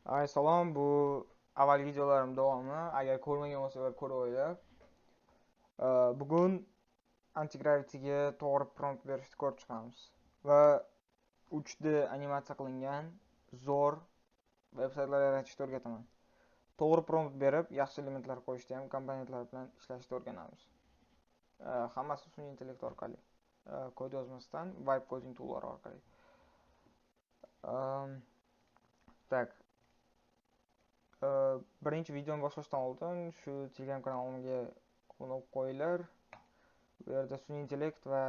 Salom, bu avvalgi videolarim davomi. Agar ko'rmagan bo'lsanglar ko'rib o'ylar. Bugun antigravityga to'g'ri prompt berishni ko'rib chiqamiz. Va 3D animatsiya qilingan zo'r veb-saytlar yaratishni o'rgataman. To'g'ri prompt berib, yaxshi elementlar qo'yishni ham komponentlar bilan ishlashni o'rganamiz. Hammasi sun'iy intellekt orqali. Kod yozmasdan vibe coding tool'lari orqali. Tak, birinchi videoni boshlashdan oldin shu Telegram kanalimga obuna bo'lib qo'yinglar. Bu yerda sun'iy intellekt va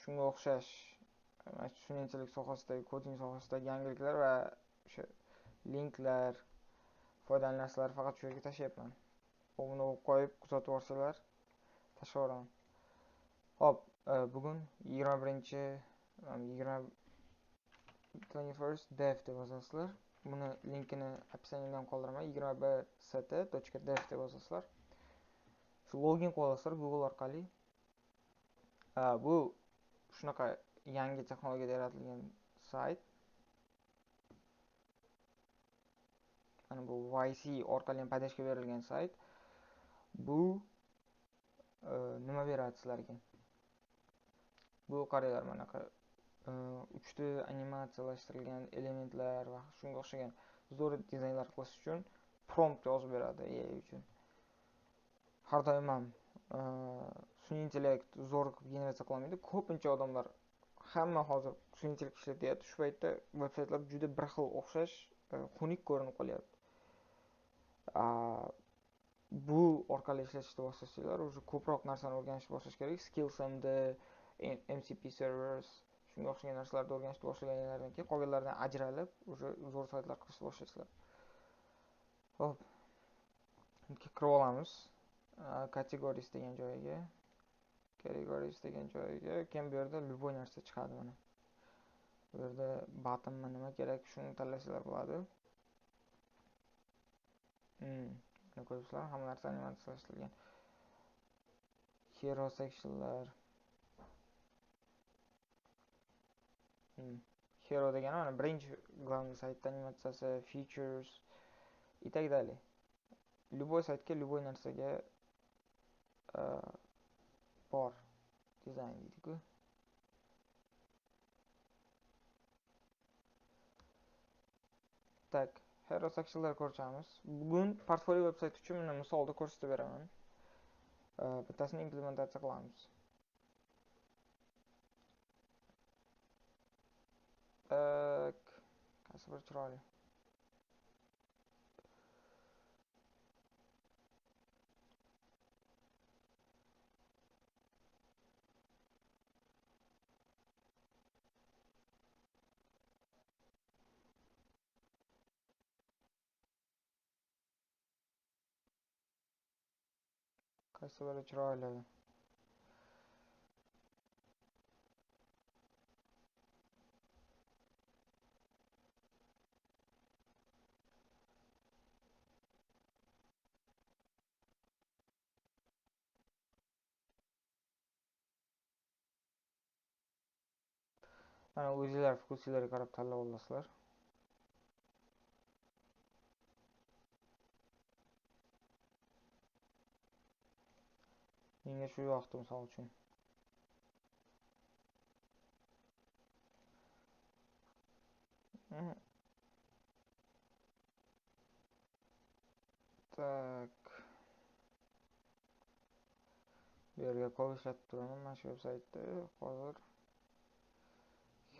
shunga o'xshash sun'iy intellekt sohasidagi koding sohasidagi yangiliklar va o'sha linklar, foydali narsalar faqat shu yerga tashlayapman. Obuna bo'lib qo'yib kuzatib borsanglar tashlab yuboraman. Hop, bugun 21st dev deb yozasizlar. Buni linkini описаниеda ham qoldiraman. 20bst.dev deb yozasizlar. Shu login qilasizlar Google orqali. Bu shunaqa yangi texnologiyada yaratilgan sayt. Mana bu YC orqali ham podashka berilgan sayt. Bu nima beradi sizlarga? Bu qaranglar, mana 3D animatsiyalashtirilgan elementlar va shunga o'xshagan zo'r dizaynlar qilish uchun prompt yozib beradi AI uchun. Har doim ham sun'iy intellekt zo'r generatsiya qilolmaydi. Ko'pincha odamlar hamma hozir sun'iy intellekt ishlatyapti. Shu paytda veb-saytlar juda bir xil o'xshash, xunuk ko'rinib qolyapti. Bu orqali ishlashni boshlashinglar, o'zi ko'proq narsani o'rganishni boshlash kerak. Skills'mda, MCP servers, shunga o'xshagan narsalarni o'rganishni boshlaganinglardan keyin qolganlaridan ajralib, o'sha zo'r saytlar qilishni boshlasizlar. Hop, kirib olamiz categories degan joyiga. Keyin bu yerda любой narsa chiqadi mana. Bu yerda buttonmi nima kerak, shuni tanlasanglar bo'ladi. Mana ko'ryapsizlar, hamma narsa animatsiyalashtirilgan. Hero sectionlar. Hero degani mana birinchi главный saytda animatsiyasi, features и так далее. Любой saytga, любой narsaga bor dizayn deydi-ku. Tak, hero sectionlar ko'ramiz. Bugun portfolio veb-sayt uchun mana misolda ko'rsatib beraman. Bittasini implementatsiya qilamiz. Tak, qaysi bir chiroyli. Qaysi biri chiroyli. Mana o'zingizlar vkusinglarga qarab tanlab olasizlar. Menga shu yoqdi misol uchun. Tak. Bu yerga kod ishlatib turaman. Mana shu veb-saytda hozir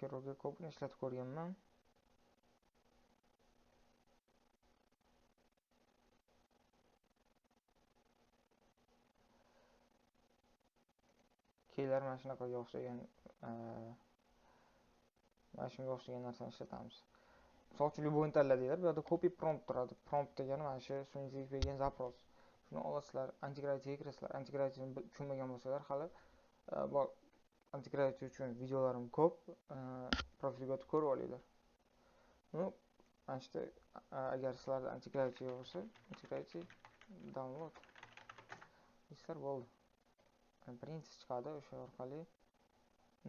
Heroga kodni ishlatib ko'rganman. Keyinlar mana shunaqaga o'xshagan shunga o'xshagan narsani ishlatamiz. Misol uchun любойni tanladinglar. Bu yerda copy prompt turadi. Prompt degani mana shu sun'iy intellekt bergan zaпрос. Shuni olasizlar, antigravityga kirasizlar. Antigravityani tushunmagan bo'lsalar, hali bor antigravity uchun videolarim ko'p. Profilga o'tib ko'rib olinglar. Mana shu agar sizlarda antigravity bo'lsa, antigravity download islar bo'ldi. Birinchisi chiqadi, o'sha orqali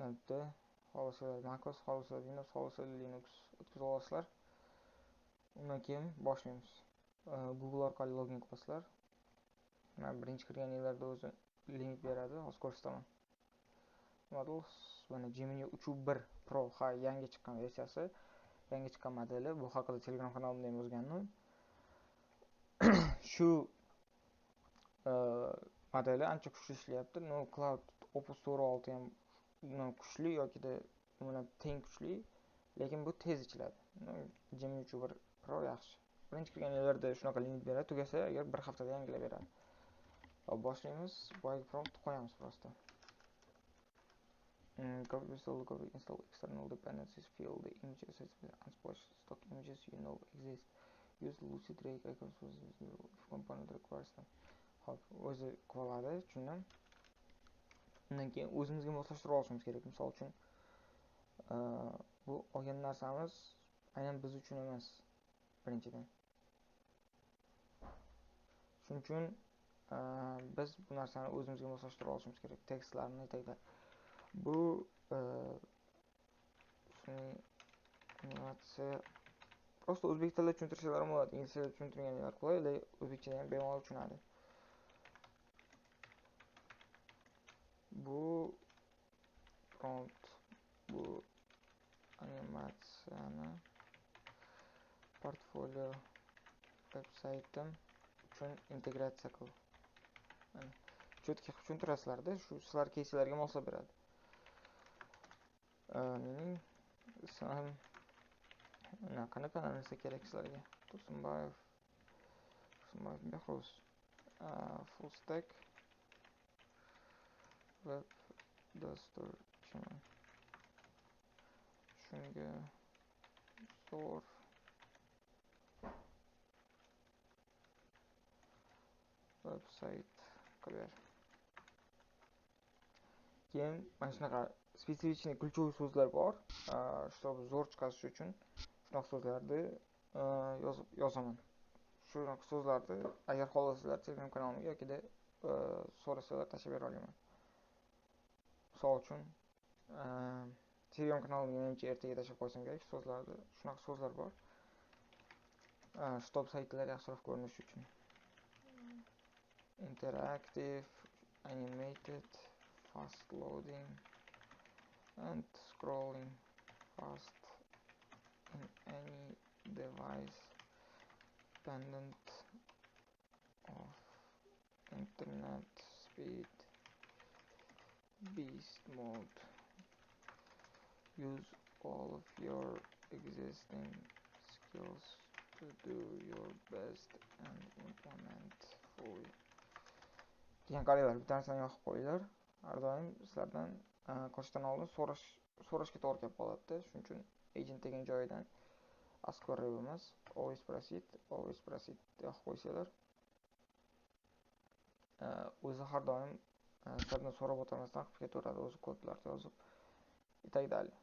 notda xohlasalar macOS, xohlasalar Windows, xohlasalar Linux o'tkazib olasizlar. Undan keyin boshlaymiz. Google orqali login qilasizlar. Men birinchi kirganinglarda o'zi link beradi, hozir ko'rsataman. Models mana Gemini 3.1 Pro yangi chiqqan versiyasi, yangi chiqqan modeli. Bu haqida Telegram kanalimda ham yozgandim. Shu modeli ancha kuchli ishlayapti. No Cloud Opus 6 ham kuchli yoki undan teng kuchli, lekin bu tez ichiladi. Gemini 3.1 Pro yaxshi. Birinchi kirganlarda shunaqa link beradi, tugasa agar bir haftada yangilab beradi. Hop, boshlaymiz. Boyagi prompt qo'yamiz prosta. Copy install external dependencies, fill the images as unsplashed stock images you know exist. Use Lucid Ray icons if component requires them. Hop, o'zi qoladi, tushundim. Undan keyin o'zimizga moslashtirib olishimiz kerak. Misol uchun bu olgan narsamiz aynan biz uchun emas, birinchidan. Shuning uchun biz bu narsani o'zimizga moslashtirib olishimiz kerak. Tekstlarni aytaylik. Bu animatsiya prosta o'zbek tilida tushuntirsalarim bo'ladi. Ingliz tilida tushuntirganlar qulay, o'zbekchada ham bemalol tushunadi. Bu prompt, bu animatsiyani portfolio veb-saytim uchun integratsiya qil. Cho'tki tushuntirasizlarda, shu sizlar keyslarga moslab beradi. Mening ismim qanaqa narsa kerak sizlarga? Tursunboyev Behruz. Full stack web dasturchiman. Shunga zo'r veb-sayt qilib. Keyin mana shunaqa spetsifik ключевой so'zlar bor. Чтобы zo'r chiqarish uchun shunaqa so'zlarni yozaman. Shunaqa so'zlarni agar xohlasanglar Telegram kanalimga yoki so'rasalar tashlab bera olaman. Misol uchun Telegram kanalimga menimcha ertaga tashlab qo'ysam kerak so'zlarni. Shunaqa so'zlar bor. Stop saytlar yaxshiroq ko'rinishi uchun. Interactive, animated, fast loading and scrolling fast in any device dependent of internet speed, beast mode. Use all of your existing skills to do your best and implement fully. Degan qaranglar, bitta narsani yoqib qo'yinglar. Har doim sizlardan qo'shishdan oldin so'rashga to'g'ri kelib qoladi. Shuning uchun agent degan joyidan ask query emas, always proceed yoqib qo'ysanglar. O'zi har doim sizlardan so'rab o'tmasdan qilib ketaveradi, o'zi kodlarni yozib. Itagdali.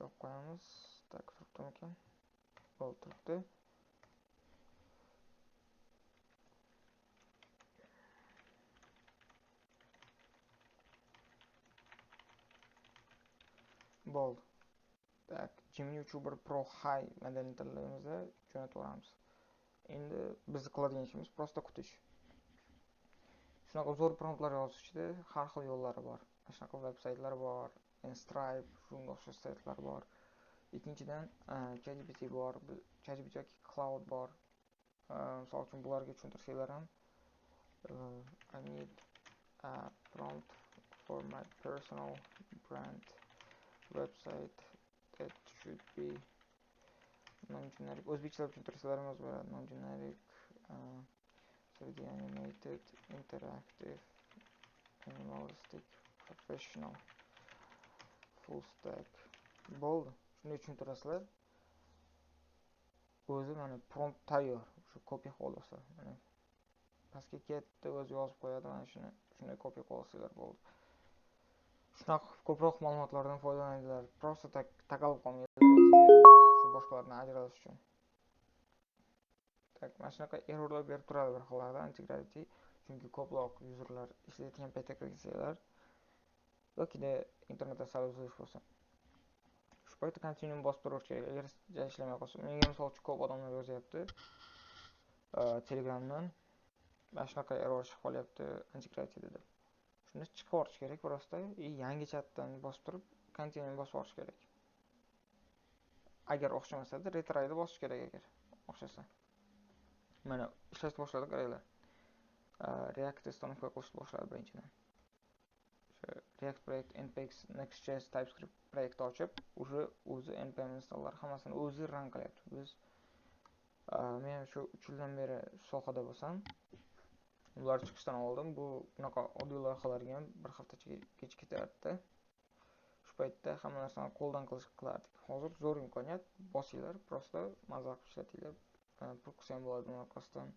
Yo'q qo'yamiz. Tak turibdimi ekan? Turibdi. Bo'ldi. Tak, Gemini 3.1 Pro High modelini tanlaymiz-da, jo'nataveramiz. Endi biz qiladigan ishimiz prosta kutish. Shunaqa zo'r promptlar yozishda har xil yo'llari bor. Shunaqa veb-saytlar bor, Stripe, shunga o'xshash saytlar bor. Ikkinchidan, ChatGPT bor, ChatGPT yoki Cloud bor. Misol uchun bularga tushuntirsanglar ham I need a prompt for my personal brand website that should be non-generic. O'zbekcha tushuntirsalar ham bo'ladi. Non-generic, 3D animated, interactive, minimalistic, professional, full stack. Bo'ldi. Shuni tushuntirasizlar. O'zi mana prompt tayyor. Shu kopiya qilib mana pastga ketdi, o'zi yozib qo'yadi. Mana shuni kopiya qilib olsanglar bo'ldi. Shunaqa ko'proq ma'lumotlardan foydalaninglar. Prosta taqalib qolmanglar o'ziga, shu boshqalardan ajralish uchun. Tak, mana shunaqa errorlar berib turadi bir xillarda Antigrity, chunki ko'proq yuzerlar ishlayotgan paytda kirsanglar yoki internetda sal uzilish bo'lsa, Shu paytda continuum bosib turish kerak. Agar ishlamay qolsa, menga misol uchun ko'p odamlar yozyapti Telegramdan. Mana shunaqa error chiqib qolyapti antikraytida deb. Shuni chiqib yuborish kerak просто yangi chatdan bosib turib, continuum bosib yuborish kerak. Agar o'xshamasada retry'da bosish kerak agar o'xshasa. Mana ishlashni boshladi qaranglar. React uстановка qilishni boshladi birinchidan. React project npx next.js TypeScript proyekti ochib, o'zi npm installlar hammasini o'zi run qilyapti. Men shu 3 yildan beri sohada bo'lsam, ular chiqishdan oldin bunaqa oddiy loyihalarga ham bir haftacha kech ketardi. Shu paytda hamma narsani qo'ldan qilardik. Hozir zo'r imkoniyat, bosinglar, просто maza qilib ishlatinglar. Pul qilsa ham bo'ladi buni orqasidan.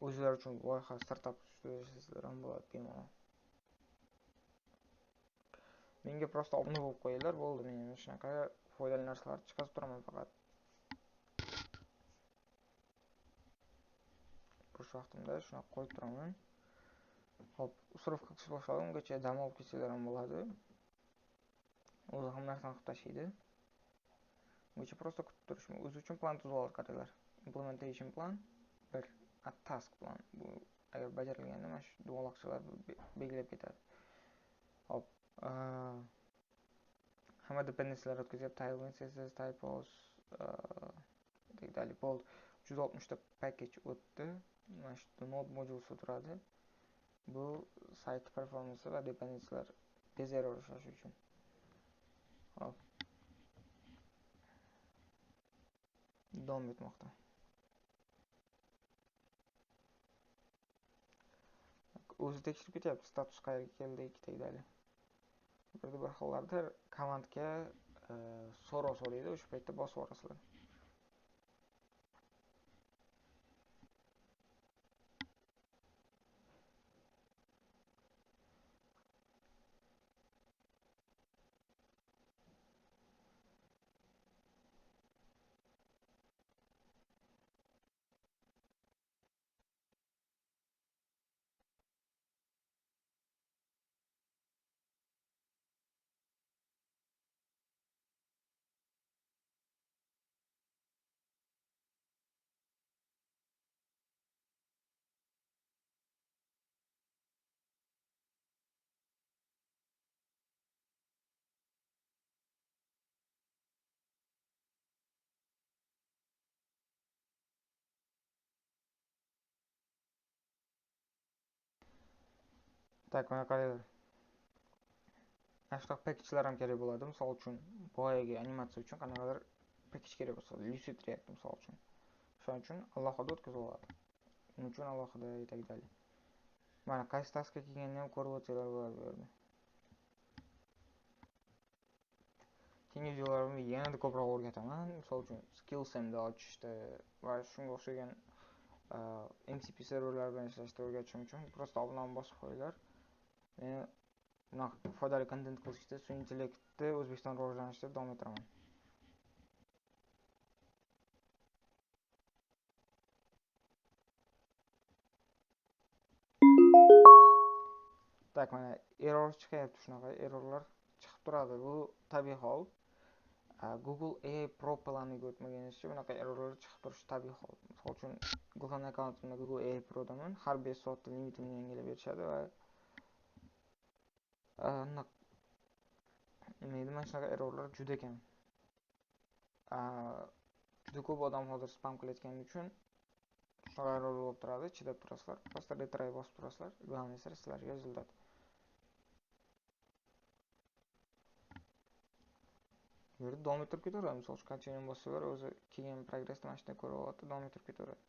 O'zinglar uchun loyiha startap ishlasizlar ham bo'ladi bemalol. Menga просто obuna bo'lib qo'yinglar, bo'ldi. Men shunaqa foydali narsalar chiqarib turaman faqat. Bo'sh vaqtimda shunaqa qo'yib turaman. Hop, usrovka qilish boshladim, ungacha dam olib ketsanglar ham bo'ladi. O'zi ham narsani qilib tashlaydi. Ungacha просто kutib turish. O'zi uchun plan tuzib olib qaranglar. Implementation plan, bir task plan. Bu agar bajarilganda mana shu dualoqchalar belgilab ketadi. Hop, hamma dependency'lar o'tkazyapti, tailwind, css, typos, dalil bo'ldi. 160 ta package o'tdi. Mana shu node modulsi turadi. Bu site performance va dependency'lar tez error ishlashi uchun. Hop. Davom etmoqda. O'zi tekshirib ketyapti, status qayerga keldi, ikkita dalil. Bir hollarda komandga so'raydi, o'sha paytda bosib yuborasizlar. Tak, mana qaranglar. Mana shunaqa package'lar ham kerak bo'ladi. Misol uchun, boyagi animatsiya uchun qanaqadir package kerak bo'lsa, Lucid React misol uchun. Shuning uchun alohida o'tkazib oladi. Uning uchun alohida yetakdalik. Mana qaysi taskga kelganini ham ko'rib o'tsanglar bo'ladi bu yerda. Keyingi videolarimda yanada ko'proq o'rgataman. Misol uchun, Skillsam'da ochishda va shunga o'xshagan MCP serverlar bilan ishlashda o'rgatishim uchun просто obunani bosib qo'yinglar. Men bunaqa foydali kontent qilishda, sun'iy intellektni O'zbekiston rivojlanishida davom etiraman. Tak, mana error chiqyapti, shunaqa errorlar chiqib turadi. Bu tabiiy hol. Google AI Pro planiga o'tmaganingizcha bunaqa errorlar chiqib turishi tabiiy hol. Misol uchun, Google accountimda Google AI Pro'daman. Har 5 soatda limitimni yangilab berishadi va mana shunaqa errorlar juda kam. Juda ko'p odam hozir spam qilayotgani uchun shunaqa error bo'lib turadi, chidab turasizlar. Просто retry bosib turasizlar. Главное sizlarga rezultat. Bu yerda davom ettirib ketaveradi. Misol uchun, continuum bossalar, o'zi kelgan progressni mana shunday ko'rib oladi, davom ettirib ketaveradi.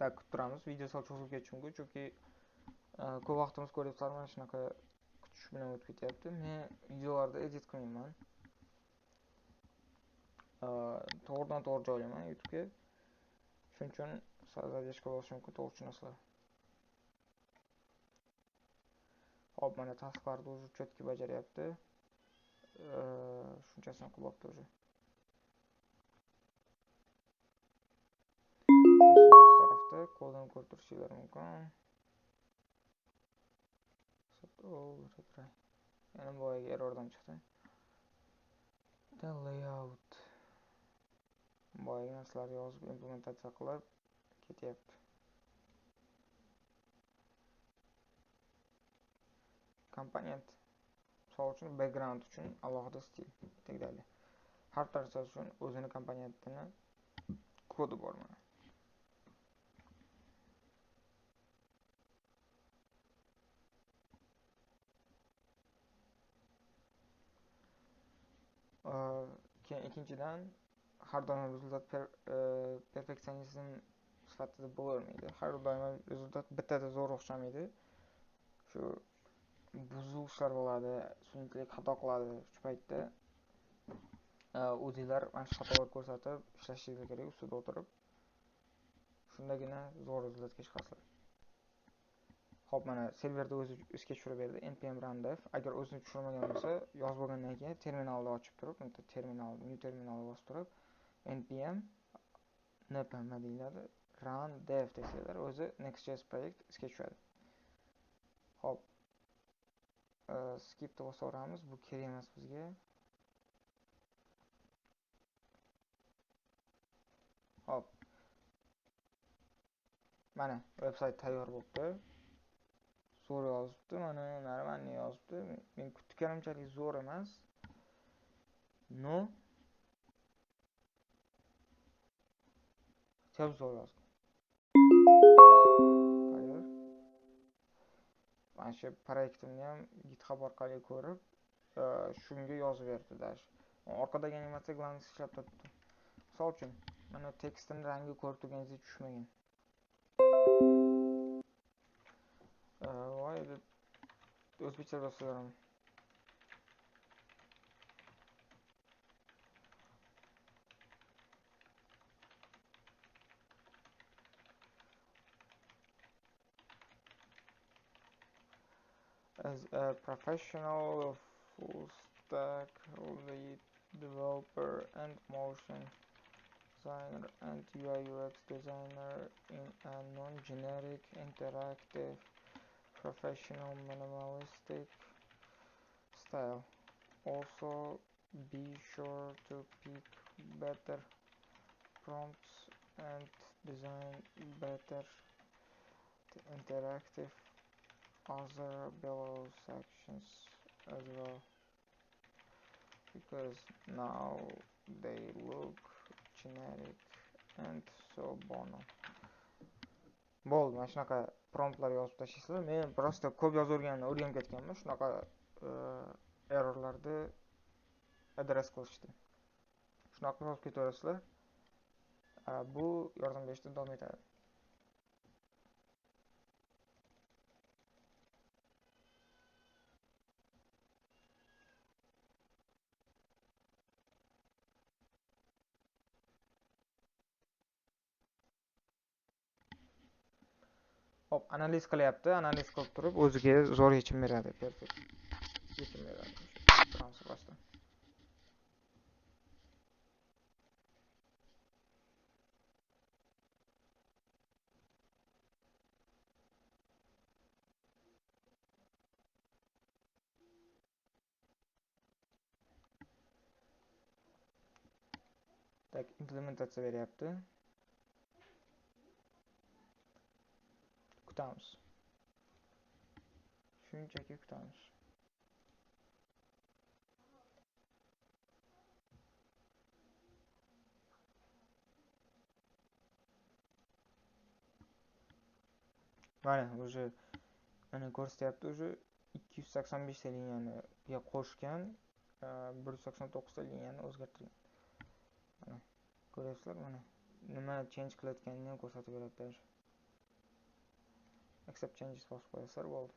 Tak kutib turamiz. Video sal cho'zilib ketishi mumkin, chunki ko'p vaqtimiz ko'ryapsizlar, mana shunaqa kutish bilan o'tib ketyapti. Men videolarda edit qilmayman. To'g'ridan to'g'ri joylayman YouTube'ga. Shuning uchun sal zadержка bo'lishi mumkin, to'g'ri tushunasizlar. Hop, mana tasklarni o'zi cho'tki bajaryapti. Shunchasini qilyapti o'zi. Sol tarafda kodini ko'rib turishingiz mumkin. Yana boyagi errordan chiqdi. The layout. Boyagi narsalarni yozib implementatsiya qilib ketyapti. Komponent. Misol uchun background uchun alohida stil и так далее. Har narsa uchun o'zini komponentini kodi bor mana. Keyin ikkinchidan har doim rezultat perfeksionizm sifatida bo'lavermaydi. Har doim rezultat bittada zo'r o'xshamaydi. Shu buzuqlar bo'ladi, sun'iy xato qiladi. Shu paytda o'zingizlar mana shu xatolarni ko'rsatib ishlashingiz kerak ustida o'tirib. Shundagina zo'r rezultatga chiqasizlar. Hop, mana serverda o'zi isga tushirib berdi, npm run dev. Agar o'zini tushirmagan bo'lsa, yozib bo'lgandan keyin terminalni ochib turib, bitta terminal, new terminalni bosib turib, npm npm deyiladi, run dev desanglar, o'zi next.js proyekt isga tushadi. Hop, skipni bosaveramiz, bu kerak emas bizga. Hop, mana veb-sayt tayyor bo'libdi. Zo'r yozibdi, mana normalniy yozibdi. Men kutganimchalik zo'r emas. No. Çok zo'r yozgan. Tayyor. Mana shu proyektimni ham GitHub orqali ko'rib, shunga yozib berdi dash. Orqadagi animatsiya glans ishlab turibdi. Misol uchun, mana tekstning rangi ko'rib turganingizdek tushmagan. Voy deb o'zbekcha yozsalarim. As a professional full stack lead developer and motion designer and UI UX designer in a non-generic, interactive, professional, minimalistic style. Also, be sure to pick better prompts and design better interactive other below sections as well, because now they look generic and so bono. Bo'ldi, mana shunaqa promptlar yozib tashlaysizlar. Men просто ko'p yozaverganimdan o'rganib ketganman. Shunaqa errorlarni adress qilishdi. Shunaqa yozib ketaverasizlar. Bu yordam berishda davom etadi. Hop, analiz qilyapti. Analiz qilib turib, o'ziga zo'r yechim beradi. Perfekt. Yechim beradi. Turamiz boshdan. Tak, implementatsiya beryapti. Kutamiz. Shunchaki kutamiz. Mana o'zi mana ko'rsatyapti, o'zi 285 ta liniyani qo'shgan, 189 ta liniyani o'zgartirgan. Mana ko'ryapsizlar, mana nima change qilayotganini ham ko'rsatib beradi. accept changes bosib qo'yasizlar, bo'ldi.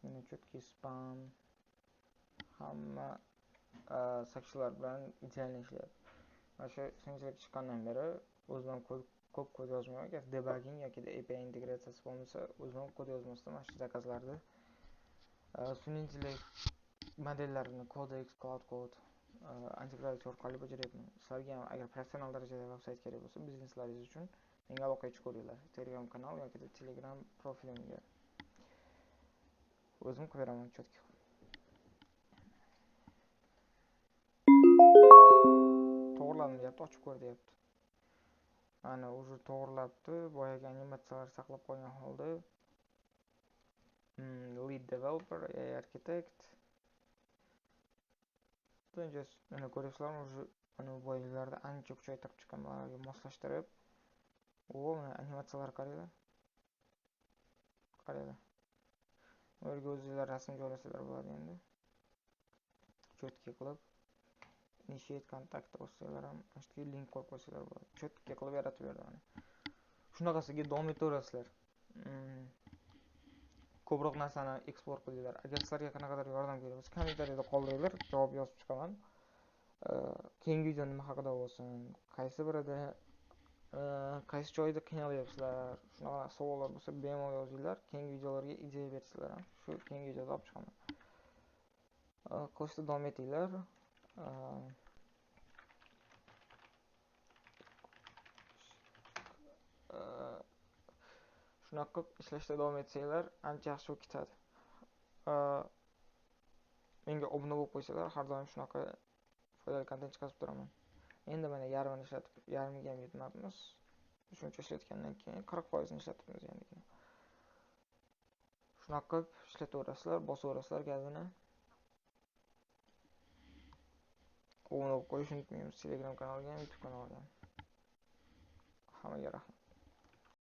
Mana chutki spam hamma seksiyalar bilan ideal ishlayapti. Mana shu sinchilik chiqqandan beri o'zim ko'p kod yozmayman. Agar debugging yoki API integratsiyasi bo'lmasa, o'zim kod yozmasdan mana shu zakazlarni sun'iy modellarini Codex, Cloud Code, integratsiya orqali bajaryapman. Sizlarga ham agar professional darajada veb-sayt kerak bo'lsa, bizneslaringiz uchun menga aloqa chiqaringlar. Telegram kanal yoki Telegram profilimga. O'zim qilib beraman chotki. To'g'riladim deyapti, ochib ko'r deyapti. Mana уже to'g'rilabdi. Boyagi animatsiyalar saqlab qolgan holda. Lead developer, AI architect. Mana ko'ryapsizlarmi, уже mana boyaglarda ancha kuchaytirib chiqqanlarga moslashtirib. Mana animatsiyalar qaranglar. Qaranglar. Ularga o'zingizlar rasm joylasanglar bo'ladi endi. Chotki qilib initiate contact bo'lsalar ham ashki link qo'yib qo'ysalar bo'ladi. Chotki qilib yaratib berdi mana. Shunaqasiga davom etaverasizlar. Ko'proq narsani eksport qilinglar. Agar sizlarga qanaqadir yordam kerak bo'lsa, kommentariyada qoldiringlar, javob yozib chiqaman. Keyingi video nima haqida bo'lsin, qaysi birida qaysi joyda qiynalyapsizlar, shunaqa savollar bo'lsa bemalol yozinglar. Keyingi videolarga ideya bersizlar ham shu keyingi videoda olib chiqaman. Qilishda davom etinglar. Shunaqa qilib ishlashda davom etsanglar, ancha yaxshi bo'lib ketadi. Menga obuna bo'lib qo'ysanglar, har doim shunaqa foydali kontent chiqarib turaman. Endi mana yarmiga ham yetmabmiz. Shuncha ishlatgandan keyin 40% ishlatibmiz endi. Shunaqa qilib ishlataverasizlar, bosaverasizlar gazini. Obuna bo'lib qo'yishni unutmaymiz Telegram kanaliga ham, YouTube kanaliga ham. Hammaga rahmat.